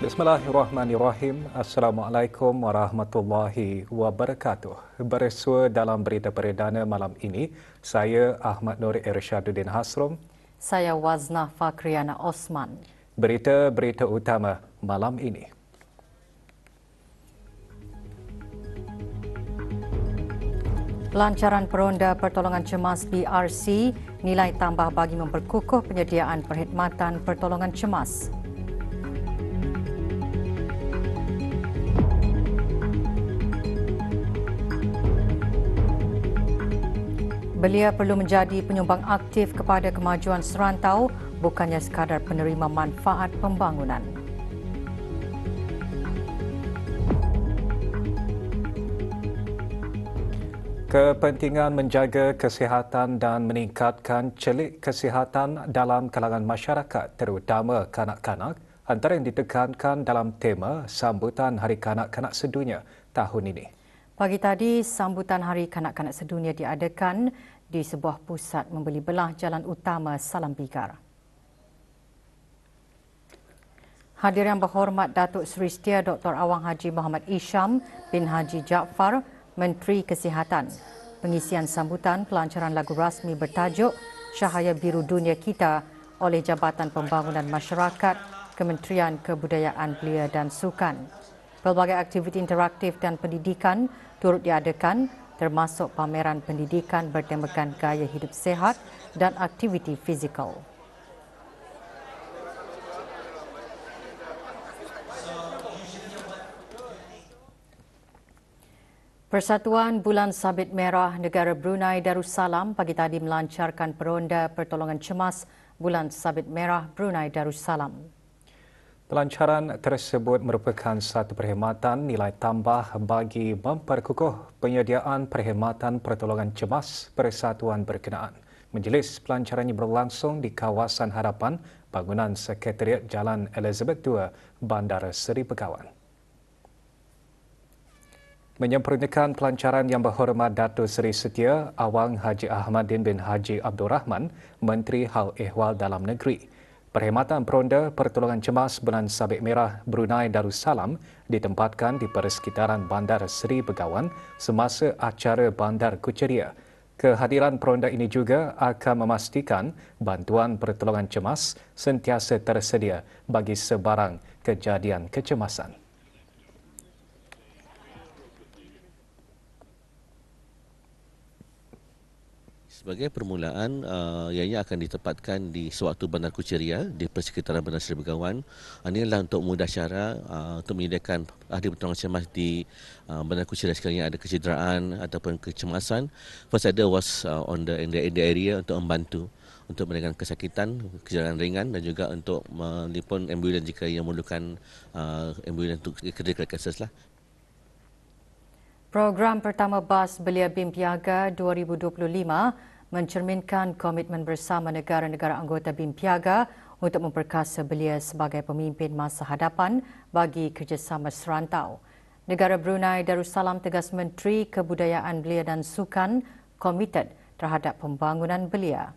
Bismillahirrahmanirrahim. Assalamualaikum warahmatullahi wabarakatuh. Bersua dalam berita perdana malam ini, saya Ahmad Nur Irsyaduddin Hasrum. Saya Waznah Fakriana Osman. Berita-berita utama malam ini. Pelancaran Peronda Pertolongan Cemas BRC nilai tambah bagi memperkukuh penyediaan perkhidmatan pertolongan cemas. Belia perlu menjadi penyumbang aktif kepada kemajuan serantau, bukannya sekadar penerima manfaat pembangunan. Kepentingan menjaga kesihatan dan meningkatkan celik kesihatan dalam kalangan masyarakat, terutama kanak-kanak, antara yang ditekankan dalam tema sambutan Hari Kanak-Kanak Sedunia tahun ini. Pagi tadi, sambutan Hari Kanak-Kanak Sedunia diadakan di sebuah pusat membeli belah Jalan Utama Salam Bigar. Hadir yang berhormat Datuk Seri Setia Dr. Awang Haji Muhammad Isham bin Haji Jaafar, Menteri Kesihatan. Pengisian sambutan pelancaran lagu rasmi bertajuk Cahaya Biru Dunia Kita oleh Jabatan Pembangunan Masyarakat, Kementerian Kebudayaan Belia dan Sukan. Pelbagai aktiviti interaktif dan pendidikan turut diadakan, termasuk pameran pendidikan bertemakan gaya hidup sihat dan aktiviti fizikal. Persatuan Bulan Sabit Merah Negara Brunei Darussalam pagi tadi melancarkan Peronda Pertolongan Cemas Bulan Sabit Merah Brunei Darussalam. Pelancaran tersebut merupakan satu perkhidmatan nilai tambah bagi memperkukuh penyediaan perkhidmatan pertolongan cemas persatuan berkenaan. Majlis pelancarannya berlangsung di kawasan hadapan bangunan Sekretariat Jalan Elizabeth II, Bandar Seri Begawan. Menyempurnakan pelancaran yang berhormat Datuk Seri Setia Awang Haji Ahmadin bin Haji Abdul Rahman, Menteri Hal Ehwal Dalam Negeri. Perkhidmatan Peronda Pertolongan Cemas Bulan Sabit Merah Brunei Darussalam ditempatkan di persekitaran Bandar Seri Begawan semasa acara Bandar Kucheriya. Kehadiran peronda ini juga akan memastikan bantuan pertolongan cemas sentiasa tersedia bagi sebarang kejadian kecemasan. Sebagai permulaan, ianya akan ditempatkan di sewaktu Bandar Kucheriya di persekitaran Bandar Seri Begawan. Ini adalah untuk mudah cara untuk menyediakan ahli pertolongan cemas di Bandar Kucheriya sekiranya ada kecederaan ataupun kecemasan. First Aider was in the area untuk membantu untuk menekan kesakitan, kecederaan ringan dan juga untuk melipun ambulans jika ia memerlukan ambulans untuk critical cases lah. Program pertama BAS Belia BIM Piaga 2025 mencerminkan komitmen bersama negara-negara anggota BIM Piaga untuk memperkasa belia sebagai pemimpin masa hadapan bagi kerjasama serantau. Negara Brunei Darussalam tegas Menteri Kebudayaan Belia dan Sukan komited terhadap pembangunan belia.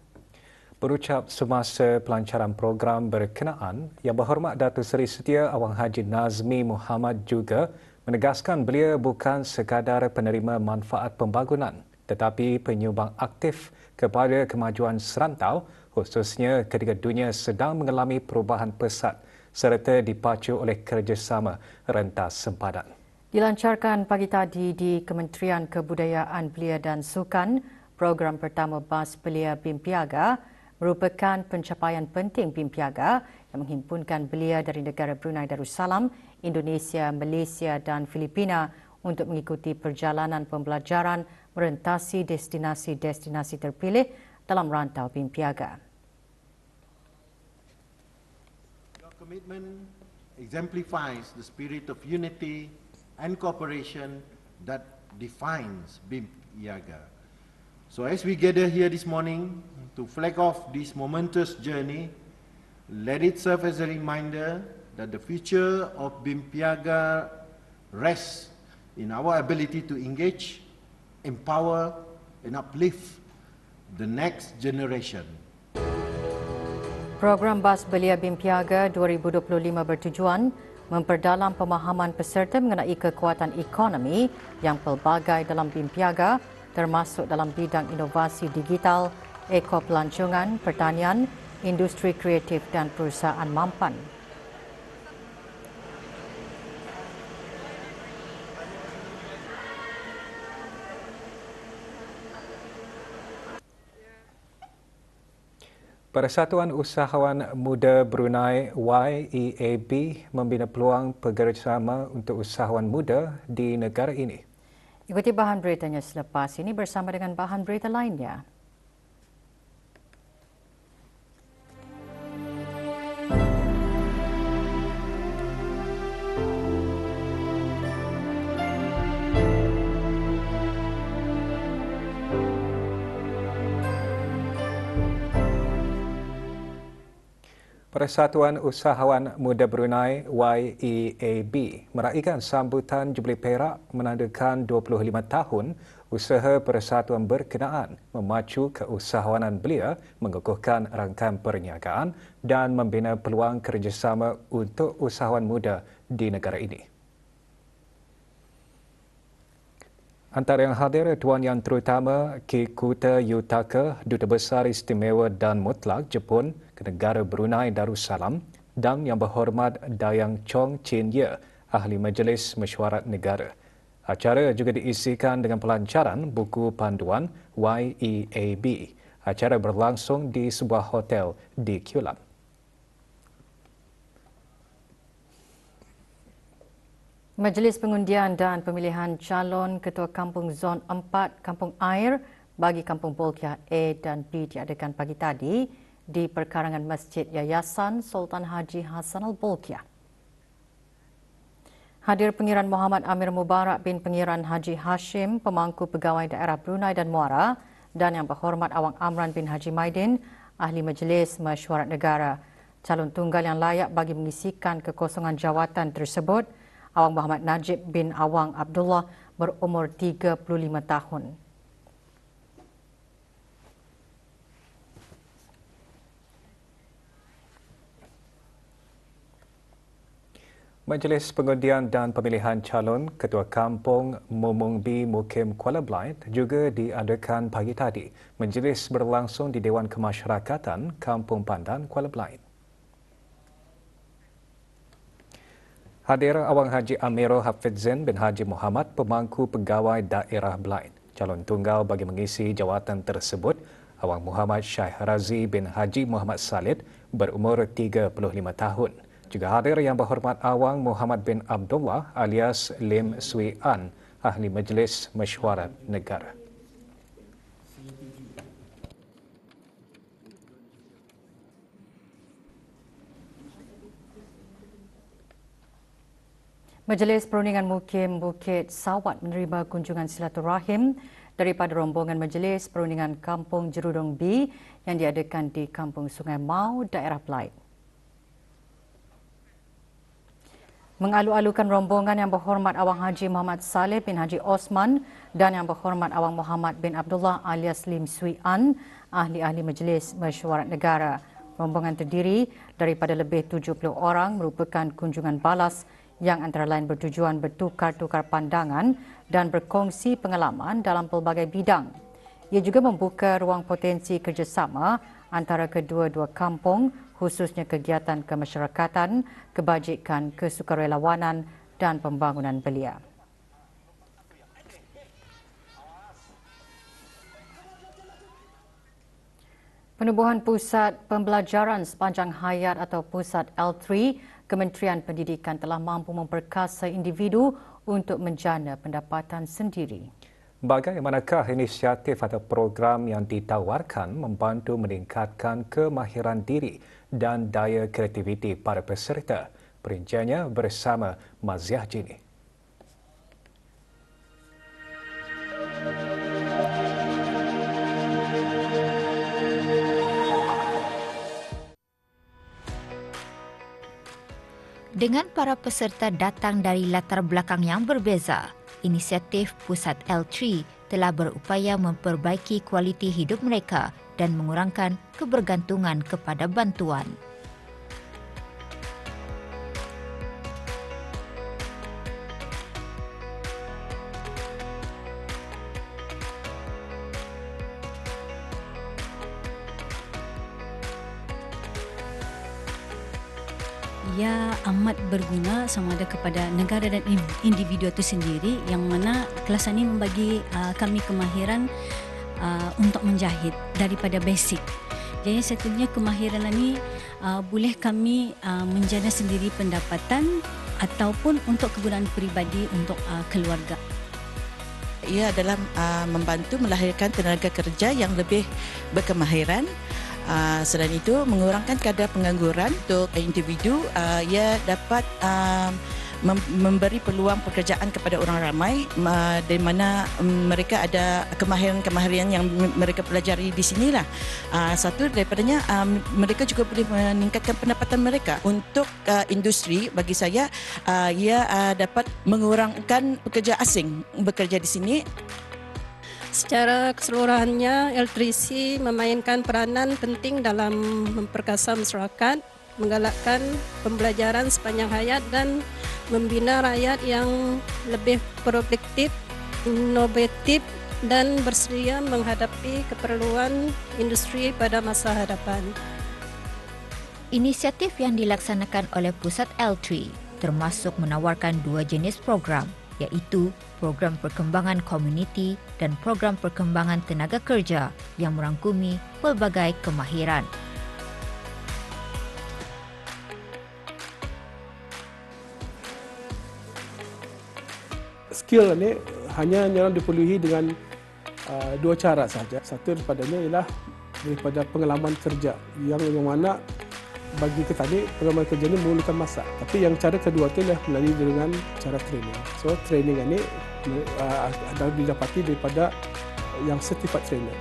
Berucap semasa pelancaran program berkenaan, Yang Berhormat Datuk Seri Setia Awang Haji Nazmi Muhammad juga menegaskan belia bukan sekadar penerima manfaat pembangunan tetapi penyumbang aktif kepada kemajuan serantau, khususnya ketika dunia sedang mengalami perubahan pesat serta dipacu oleh kerjasama rentas sempadan. Dilancarkan pagi tadi di Kementerian Kebudayaan Belia dan Sukan, program pertama BAS Belia BIM Piaga merupakan pencapaian penting BIM Piaga yang menghimpunkan belia dari negara Brunei Darussalam, Indonesia, Malaysia dan Filipina untuk mengikuti perjalanan pembelajaran merentasi destinasi-destinasi terpilih dalam rantau BIM Piaga. Your commitment exemplifies the spirit of unity and cooperation that defines BIM Piaga. So as we gather here this morning to flag off this momentous journey, let it serve as a reminder that the future of BIM Piaga rests in our ability to engage, empower and uplift the next generation. Program Bas Belia BIM Piaga 2025 bertujuan memperdalam pemahaman peserta mengenai kekuatan ekonomi yang pelbagai dalam BIM Piaga termasuk dalam bidang inovasi digital, ekopelancongan, pertanian, industri kreatif dan perusahaan mampan. Persatuan Usahawan Muda Brunei YEAB membina peluang kerjasama untuk usahawan muda di negara ini. Ikuti bahan beritanya selepas ini bersama dengan bahan berita lainnya. Persatuan Usahawan Muda Brunei YEAB meraihkan sambutan Jubili Perak menandakan 25 tahun usaha persatuan berkenaan memacu keusahawanan belia, mengukuhkan rangkaian perniagaan dan membina peluang kerjasama untuk usahawan muda di negara ini. Antara yang hadir Tuan Yang Terutama Kikuta Yutaka, Duta Besar Istimewa dan Mutlak Jepun ke negara Brunei Darussalam dan Yang Berhormat Dayang Chong Chin Ye, Ahli Majlis Mesyuarat Negara. Acara juga diisikan dengan pelancaran buku panduan YEAB. Acara berlangsung di sebuah hotel di Kuala. Majlis Pengundian dan Pemilihan Calon Ketua Kampung Zon 4 Kampung Air bagi Kampung Bolkiah A dan B diadakan pagi tadi di perkarangan Masjid Yayasan Sultan Haji Hassanal Bolkiah. Hadir Pengiran Muhammad Amir Mubarak bin Pengiran Haji Hashim, Pemangku Pegawai Daerah Brunei dan Muara, dan Yang Berhormat Awang Amran bin Haji Maidin, Ahli Majlis Mesyuarat Negara. Calon tunggal yang layak bagi mengisikan kekosongan jawatan tersebut, Awang Muhammad Najib bin Awang Abdullah berumur 35 tahun. Majlis Pengundian dan Pemilihan Calon Ketua Kampung Mumung B Mukim Kuala Blight juga diadakan pagi tadi. Majlis berlangsung di Dewan Kemasyarakatan Kampung Pandan Kuala Blight. Hadir Awang Haji Amirul Hafidzin bin Haji Muhammad, Pemangku Pegawai Daerah Blight. Calon tunggal bagi mengisi jawatan tersebut, Awang Muhammad Syekh Razi bin Haji Muhammad Salid berumur 35 tahun. Juga hadir Yang Berhormat Awang Muhammad bin Abdullah alias Lim Swee An, Ahli Majlis Mesyuarat Negara. Majlis Perundingan Mukim Bukit Sawat menerima kunjungan silaturahim daripada rombongan Majlis Perundingan Kampung Jerudong B yang diadakan di Kampung Sungai Mau, daerah Blight. Mengalu-alukan rombongan Yang Berhormat Awang Haji Muhammad Saleh bin Haji Osman dan Yang Berhormat Awang Muhammad bin Abdullah alias Lim Swee An, ahli-ahli Majlis Mesyuarat Negara. Rombongan terdiri daripada lebih 70 orang merupakan kunjungan balas yang antara lain bertujuan bertukar-tukar pandangan dan berkongsi pengalaman dalam pelbagai bidang. Ia juga membuka ruang potensi kerjasama antara kedua-dua kampung, khususnya kegiatan kemasyarakatan, kebajikan, kesukarelawanan dan pembangunan belia. Penubuhan Pusat Pembelajaran Sepanjang Hayat atau Pusat L3 Kementerian Pendidikan telah mampu memperkasa individu untuk menjana pendapatan sendiri. Bagaimanakah inisiatif atau program yang ditawarkan membantu meningkatkan kemahiran diri dan daya kreativiti para peserta? Perinciannya bersama Maziah Jini. Dengan para peserta datang dari latar belakang yang berbeza, inisiatif Pusat L3 telah berupaya memperbaiki kualiti hidup mereka dan mengurangkan kebergantungan kepada bantuan. Ia amat berguna sama ada kepada negara dan individu itu sendiri, yang mana kelas ini membagi kami kemahiran untuk menjahit daripada basic. Jadi satunya kemahiran ini boleh kami menjana sendiri pendapatan ataupun untuk kegunaan peribadi untuk keluarga. Ia adalah membantu melahirkan tenaga kerja yang lebih berkemahiran. Selain itu, mengurangkan kadar pengangguran untuk individu. Ia dapat memberi peluang pekerjaan kepada orang ramai di mana mereka ada kemahiran-kemahiran yang mereka pelajari di sinilah. Satu daripadanya, mereka juga boleh meningkatkan pendapatan mereka. Untuk industri, bagi saya, ia dapat mengurangkan pekerja asing bekerja di sini. Secara keseluruhannya, L3C memainkan peranan penting dalam memperkasa masyarakat, menggalakkan pembelajaran sepanjang hayat dan membina rakyat yang lebih produktif, inovatif dan bersedia menghadapi keperluan industri pada masa hadapan. Inisiatif yang dilaksanakan oleh Pusat L3 termasuk menawarkan 2 jenis program, iaitu program perkembangan komuniti dan program perkembangan tenaga kerja yang merangkumi pelbagai kemahiran. Skill ini hanya yang dipenuhi dengan 2 cara sahaja. Satu daripadanya ialah daripada pengalaman kerja yang mana bagi kita ni pengalaman kerja ini memerlukan masa. Tapi yang cara kedua itu adalah melalui dengan cara training. So training ini adalah didapati daripada yang certified trainer.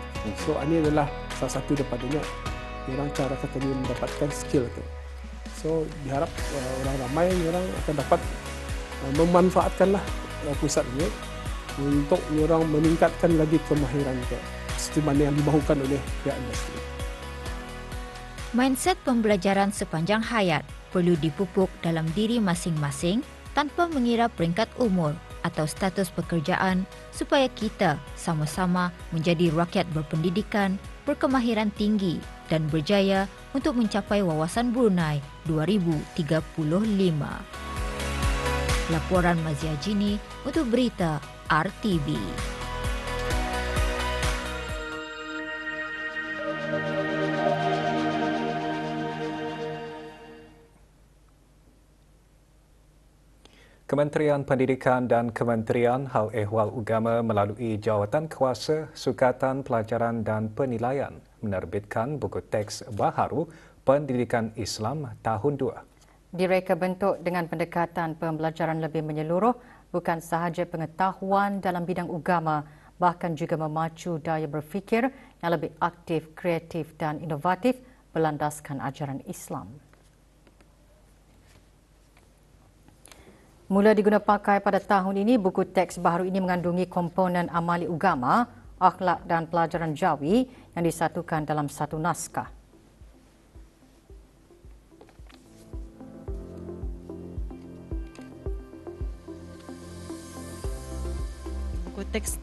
So ini adalah salah satu daripadanya orang cara katanya mendapatkan skill itu. So diharap orang ramai orang akan dapat memanfaatkanlah pusat ini untuk orang meningkatkan lagi kemahiran itu seperti mana yang dimahukan oleh pihak industri. Mindset pembelajaran sepanjang hayat perlu dipupuk dalam diri masing-masing tanpa mengira peringkat umur atau status pekerjaan supaya kita sama-sama menjadi rakyat berpendidikan, berkemahiran tinggi dan berjaya untuk mencapai wawasan Brunei 2035. Laporan Mazia Jini untuk Berita RTV. Kementerian Pendidikan dan Kementerian Hal Ehwal Agama melalui Jawatan Kuasa Sukatan Pelajaran dan Penilaian menerbitkan buku teks baharu Pendidikan Islam tahun 2. Direka bentuk dengan pendekatan pembelajaran lebih menyeluruh, bukan sahaja pengetahuan dalam bidang agama, bahkan juga memacu daya berfikir yang lebih aktif, kreatif dan inovatif berlandaskan ajaran Islam. Mula diguna pakai pada tahun ini, buku teks baharu ini mengandungi komponen amali agama, akhlak dan pelajaran jawi yang disatukan dalam satu naskah. Buku teks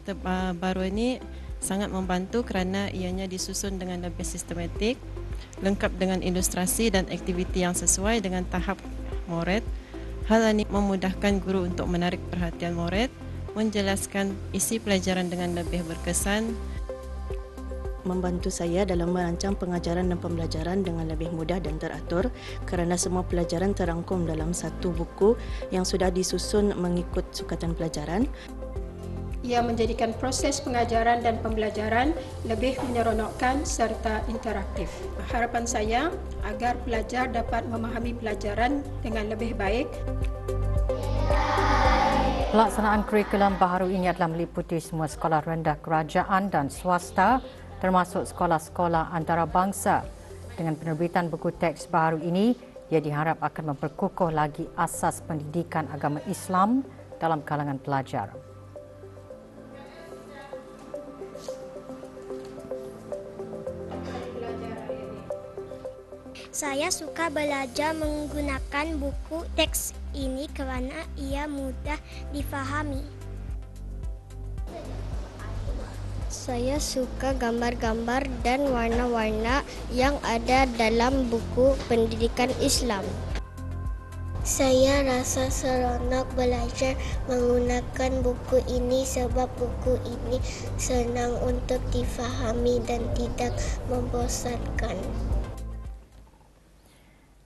baru ini sangat membantu kerana ianya disusun dengan lebih sistematik, lengkap dengan ilustrasi dan aktiviti yang sesuai dengan tahap murid. Hal ini memudahkan guru untuk menarik perhatian murid, menjelaskan isi pelajaran dengan lebih berkesan, membantu saya dalam merancang pengajaran dan pembelajaran dengan lebih mudah dan teratur kerana semua pelajaran terangkum dalam satu buku yang sudah disusun mengikut sukatan pelajaran. Ia menjadikan proses pengajaran dan pembelajaran lebih menyeronokkan serta interaktif. Harapan saya agar pelajar dapat memahami pelajaran dengan lebih baik. Pelaksanaan kurikulum baharu ini adalah meliputi semua sekolah rendah kerajaan dan swasta, termasuk sekolah-sekolah antarabangsa. Dengan penerbitan buku teks baharu ini, Ia diharap akan memperkukuh lagi asas pendidikan agama Islam dalam kalangan pelajar. Saya suka belajar menggunakan buku teks ini kerana ia mudah difahami. Saya suka gambar-gambar dan warna-warna yang ada dalam buku pendidikan Islam. Saya rasa seronok belajar menggunakan buku ini sebab buku ini senang untuk difahami dan tidak membosankan.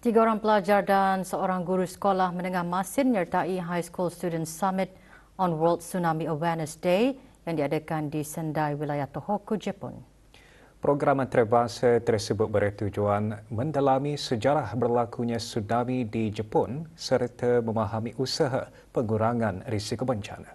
3 orang pelajar dan seorang guru sekolah menengah Masin menyertai High School Student Summit on World Tsunami Awareness Day yang diadakan di Sendai, wilayah Tohoku, Jepun. Program antarabangsa tersebut bertujuan mendalami sejarah berlakunya tsunami di Jepun serta memahami usaha pengurangan risiko bencana.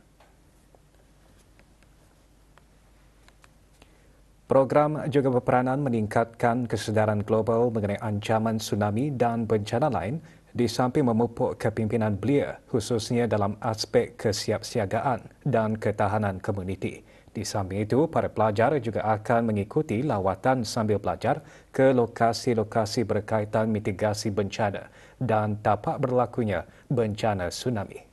Program juga berperanan meningkatkan kesedaran global mengenai ancaman tsunami dan bencana lain di samping memupuk kepimpinan belia khususnya dalam aspek kesiapsiagaan dan ketahanan komuniti. Di samping itu, para pelajar juga akan mengikuti lawatan sambil belajar ke lokasi-lokasi berkaitan mitigasi bencana dan tapak berlakunya bencana tsunami.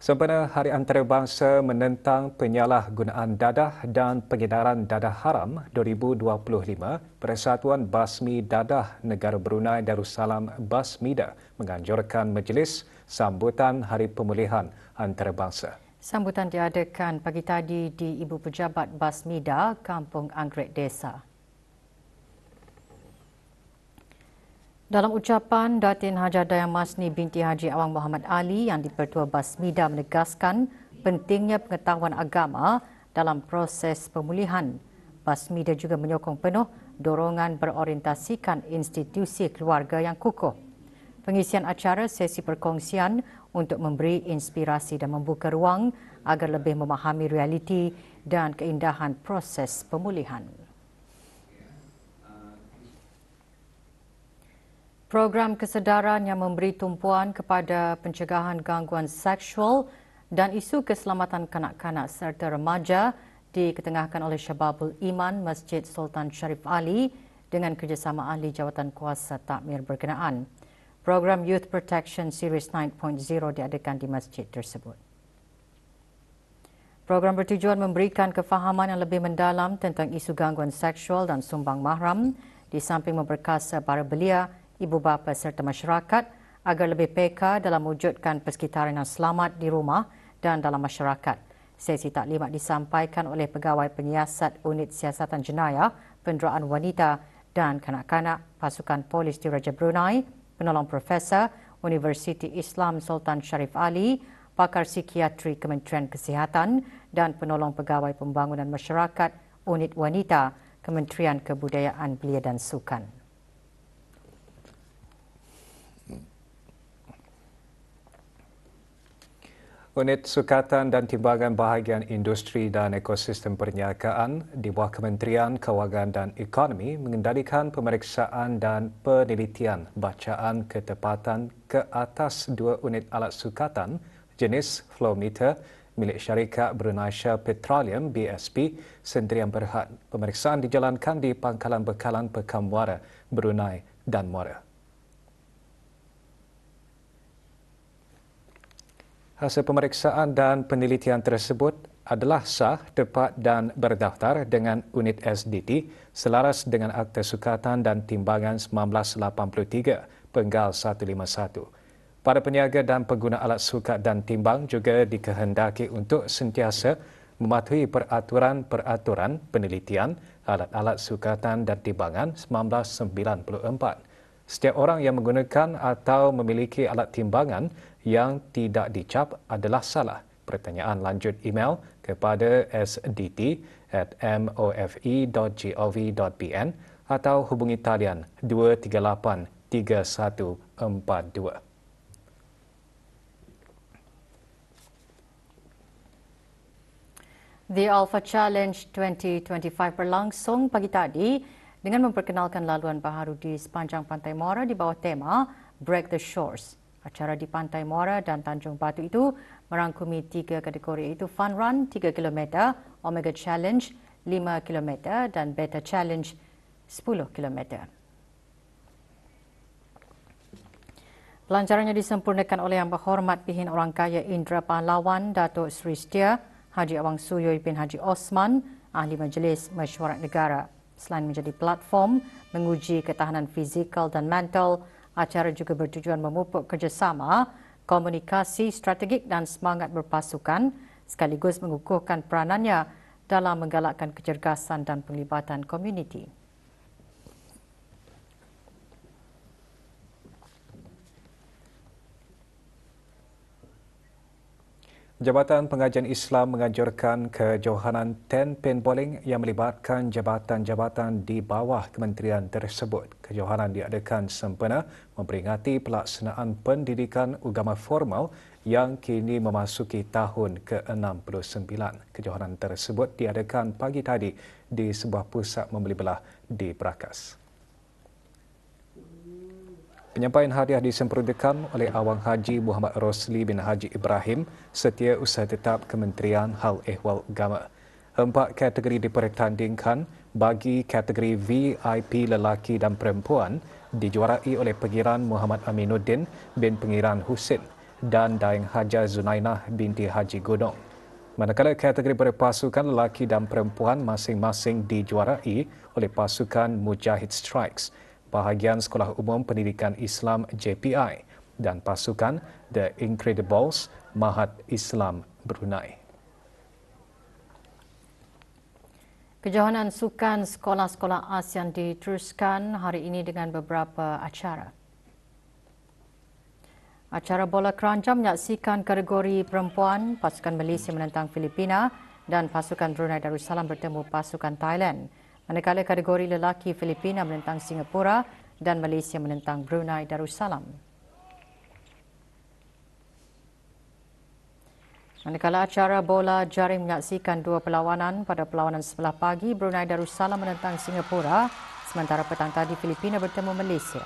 Sempena Hari Antarabangsa menentang penyalahgunaan dadah dan pengedaran dadah haram 2025, Persatuan Basmi Dadah Negara Brunei Darussalam Basmida menganjurkan majlis sambutan Hari Pemulihan Antarabangsa. Sambutan diadakan pagi tadi di Ibu Pejabat Basmida, Kampung Anggrek Desa. Dalam ucapan, Datin Haji Dayang Masni binti Haji Awang Muhammad Ali yang di-Pertua Basmida menegaskan pentingnya pengetahuan agama dalam proses pemulihan. Basmida juga menyokong penuh dorongan berorientasikan institusi keluarga yang kukuh. Pengisian acara sesi perkongsian untuk memberi inspirasi dan membuka ruang agar lebih memahami realiti dan keindahan proses pemulihan. Program kesedaran yang memberi tumpuan kepada pencegahan gangguan seksual dan isu keselamatan kanak-kanak serta remaja diketengahkan oleh Syababul Iman Masjid Sultan Sharif Ali dengan kerjasama ahli jawatan kuasa takmir berkenaan. Program Youth Protection Series 9.0 diadakan di masjid tersebut. Program bertujuan memberikan kefahaman yang lebih mendalam tentang isu gangguan seksual dan sumbang mahram di samping memperkasa para belia, ibu bapa serta masyarakat agar lebih peka dalam mewujudkan persekitaran yang selamat di rumah dan dalam masyarakat. Sesi taklimat disampaikan oleh Pegawai Penyiasat Unit Siasatan Jenayah, Penderaan Wanita dan Kanak-kanak Pasukan Polis Diraja Brunei, penolong Profesor Universiti Islam Sultan Sharif Ali, pakar psikiatri Kementerian Kesihatan dan penolong Pegawai Pembangunan Masyarakat Unit Wanita, Kementerian Kebudayaan Belia dan Sukan. Unit Sukatan dan Timbangan Bahagian Industri dan Ekosistem Perniagaan di bawah Kementerian Kewangan dan Ekonomi mengendalikan pemeriksaan dan penelitian bacaan ketepatan ke atas 2 unit alat sukatan jenis flow meter milik syarikat Brunei Shell Petroleum BSP Sendirian Berhad. Pemeriksaan dijalankan di Pangkalan Bekalan Pekan Muara, Brunei dan Muara. Hasil pemeriksaan dan penelitian tersebut adalah sah, tepat dan berdaftar dengan unit SDT selaras dengan Akta Sukatan dan Timbangan 1983 Penggal 151. Para peniaga dan pengguna alat sukat dan timbang juga dikehendaki untuk sentiasa mematuhi peraturan-peraturan penelitian alat-alat sukatan dan timbangan 1994. Setiap orang yang menggunakan atau memiliki alat timbangan yang tidak dicap adalah salah. Pertanyaan lanjut email kepada sdt@mofe.gov.bn atau hubungi talian 238 3142. The Alpha Challenge 2025 berlangsung pagi tadi dengan memperkenalkan laluan baharu di sepanjang Pantai Muara di bawah tema Break the Shores. Acara di Pantai Muara dan Tanjung Batu itu merangkumi 3 kategori iaitu Fun Run 3 km, Omega Challenge 5 km dan Beta Challenge 10 km. Pelancarannya disempurnakan oleh Yang Berhormat Pihin Orang Kaya Indra Pahlawan Datuk Seri Setia Haji Awang Suyoy bin Haji Osman, Ahli Majlis Mesyuarat Negara. Selain menjadi platform menguji ketahanan fizikal dan mental, acara juga bertujuan memupuk kerjasama, komunikasi strategik dan semangat berpasukan sekaligus mengukuhkan peranannya dalam menggalakkan kecergasan dan penglibatan komuniti. Jabatan Pengajian Islam menganjurkan kejohanan 10 paintballing yang melibatkan jabatan-jabatan di bawah kementerian tersebut. Kejohanan diadakan sempena memperingati pelaksanaan pendidikan agama formal yang kini memasuki tahun ke-69. Kejohanan tersebut diadakan pagi tadi di sebuah pusat membeli belah di Berakas. Penyampaian hadiah disempurnakan oleh Awang Haji Muhammad Rosli bin Haji Ibrahim, Setiausaha Tetap Kementerian Hal Ehwal Agama. 4 kategori dipertandingkan bagi kategori VIP lelaki dan perempuan dijuarai oleh Pengiran Muhammad Aminuddin bin Pengiran Husin dan Daeng Haja Zunainah binti Haji Gunung. Manakala kategori berpasukan lelaki dan perempuan masing-masing dijuarai oleh pasukan Mujahid Strikes, Bahagian Sekolah Umum Pendidikan Islam JPI dan pasukan The Incredibles Mahat Islam Brunei. Kejohanan sukan sekolah-sekolah ASEAN diteruskan hari ini dengan beberapa acara. Acara bola keranjang menyaksikan kategori perempuan, pasukan Malaysia menentang Filipina dan pasukan Brunei Darussalam bertemu pasukan Thailand. Manakala kategori lelaki Filipina menentang Singapura dan Malaysia menentang Brunei Darussalam. Manakala acara bola jaring menyaksikan 2 perlawanan, pada perlawanan sebelah pagi Brunei Darussalam menentang Singapura, sementara petang tadi Filipina bertemu Malaysia.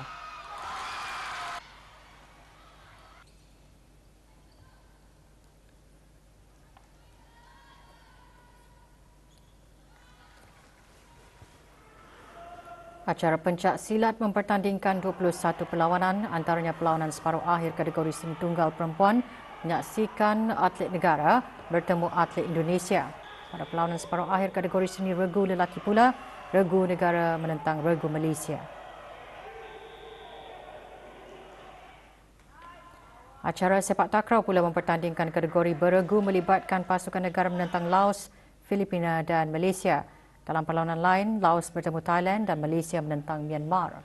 Acara pencak silat mempertandingkan 21 perlawanan, antaranya perlawanan separuh akhir kategori seni tunggal perempuan menyaksikan atlet negara bertemu atlet Indonesia. Pada perlawanan separuh akhir kategori seni regu lelaki pula, regu negara menentang regu Malaysia. Acara sepak takraw pula mempertandingkan kategori beregu melibatkan pasukan negara menentang Laos, Filipina dan Malaysia. Dalam perlawanan lain, Laos bertemu Thailand dan Malaysia menentang Myanmar.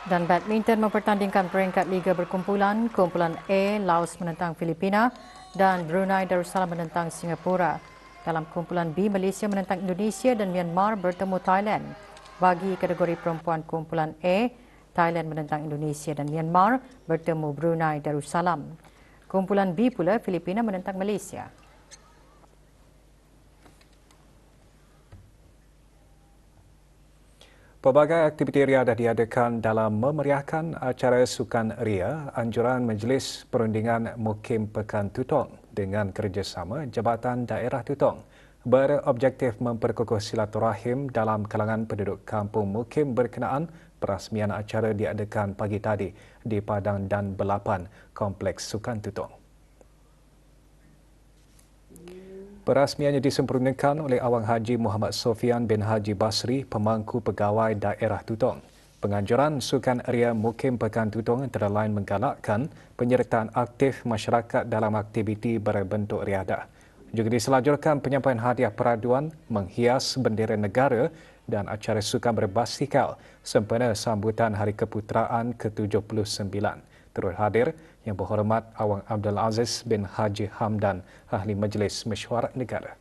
Dan badminton mempertandingkan peringkat Liga Berkumpulan, kumpulan A, Laos menentang Filipina dan Brunei Darussalam menentang Singapura. Dalam kumpulan B, Malaysia menentang Indonesia dan Myanmar bertemu Thailand. Bagi kategori perempuan kumpulan A, Thailand menentang Indonesia dan Myanmar bertemu Brunei Darussalam. Kumpulan B pula, Filipina menentang Malaysia. Pelbagai aktiviti riadah diadakan dalam memeriahkan acara Sukan Ria Anjuran Majlis Perundingan Mukim Pekan Tutong dengan kerjasama Jabatan Daerah Tutong berobjektif memperkukuh silaturahim dalam kalangan penduduk kampung Mukim berkenaan perasmian acara diadakan pagi tadi di Padang dan Belapan, Kompleks Sukan Tutong. Perasmiannya disempurnakan oleh Awang Haji Muhammad Sofian bin Haji Basri, Pemangku Pegawai Daerah Tutong. Penganjuran Sukan Ria Mukim Pekan Tutong antara lain menggalakkan penyertaan aktif masyarakat dalam aktiviti berbentuk riadah. Juga diselajurkan penyampaian hadiah peraduan menghias bendera negara dan acara sukan berbasikal sempena sambutan Hari Keputeraan ke-79. Turut hadir Yang Berhormat Awang Abdul Aziz bin Haji Hamdan, Ahli Majlis Mesyuarat Negara.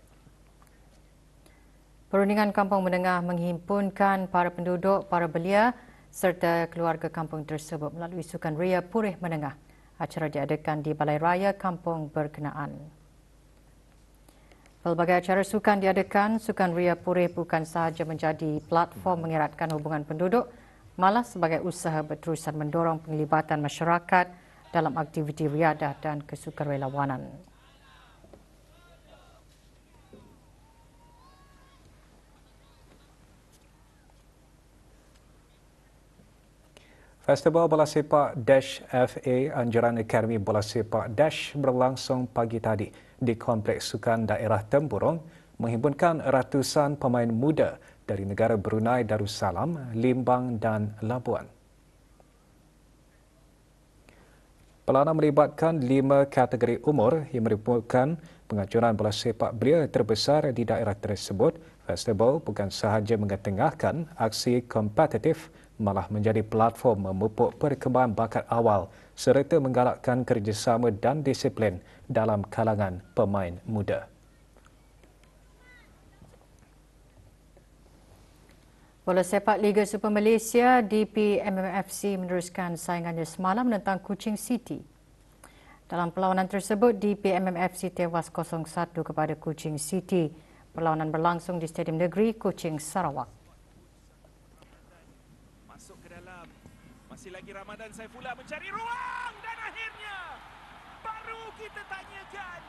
Perundingan Kampung Menengah menghimpunkan para penduduk, para belia serta keluarga kampung tersebut melalui Sukan Ria Purih Menengah. Acara diadakan di Balai Raya Kampung berkenaan. Pelbagai acara sukan diadakan, Sukan Ria Purih bukan sahaja menjadi platform mengeratkan hubungan penduduk, malah sebagai usaha berterusan mendorong penglibatan masyarakat dalam aktiviti riadah dan kesukarelawanan. Festival Bola Sepak Dash FA Anjuran Akademi Bola Sepak Dash berlangsung pagi tadi di Kompleks Sukan Daerah Tempurung, menghimpunkan ratusan pemain muda dari negara Brunei Darussalam, Limbang dan Labuan. Pelana melibatkan 5 kategori umur yang merupakan penganjuran bola sepak belia terbesar di daerah tersebut. Festival bukan sahaja mengetengahkan aksi kompetitif, malah menjadi platform memupuk perkembangan bakat awal serta menggalakkan kerjasama dan disiplin dalam kalangan pemain muda. Bola sepak Liga Super Malaysia DPMMFC meneruskan saingannya semalam menentang Kuching City. Dalam perlawanan tersebut, DPMMFC tewas 0-1 kepada Kuching City. Perlawanan berlangsung di Stadium Negeri Kuching, Sarawak. Masuk ke dalam. Masih lagi Ramadan Saifullah mencari ruang dan akhirnya baru kita tanyakan